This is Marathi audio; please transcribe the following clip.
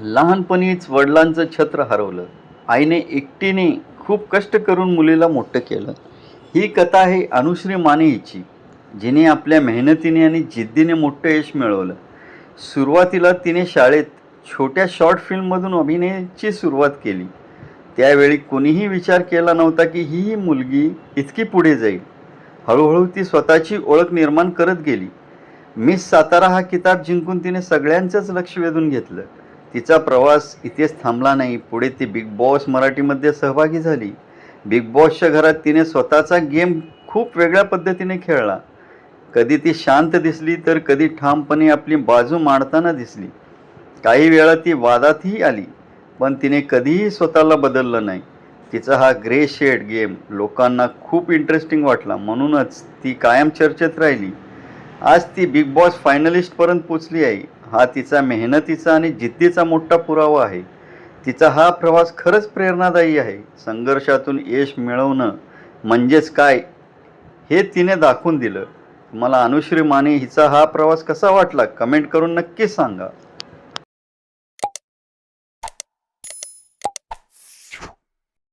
लहानपणीच वडिलांचं छत्र हरवलं. आईने एकटीने खूप कष्ट करून मुलीला मोठं केलं. ही कथा आहे अनुश्री माने हिची, जिने आपल्या मेहनतीने आणि जिद्दीने मोठं यश मिळवलं. सुरुवातीला तिने शाळेत छोट्या शॉर्ट फिल्ममधून अभिनयाची सुरुवात केली. त्यावेळी कोणीही विचार केला नव्हता की ही मुलगी इतकी पुढे जाईल. हळूहळू ती स्वतःची ओळख निर्माण करत गेली. मिस सातारा हा किताब जिंकून तिने सगळ्यांचंच लक्ष वेधून घेतलं. तिचा प्रवास इथेच थांबला नाही. पुढे ती बिग बॉस मराठीमध्ये सहभागी झाली. बिग बॉसच्या घरात तिने स्वतःचा गेम खूप वेगळ्या पद्धतीने खेळला. कधी ती शांत दिसली तर कधी ठामपणे आपली बाजू मांडताना दिसली. काही वेळा ती वादातही आली, पण तिने कधीही स्वतःला बदललं नाही. तिचा हा ग्रे शेड गेम लोकांना खूप इंटरेस्टिंग वाटला, म्हणूनच ती कायम चर्चेत राहिली. आज ती बिग बॉस फायनलिस्टपर्यंत पोचली आहे. हा तिचा मेहनतीचा आणि जिद्दीचा मोठा पुरावा आहे. तिचा हा प्रवास खरंच प्रेरणादायी आहे. संघर्षातून यश मिळवणं म्हणजेच काय हे तिने दाखवून दिलं. तुम्हाला अनुश्री माने हिचा हा प्रवास कसा वाटला कमेंट करून नक्कीच सांगा.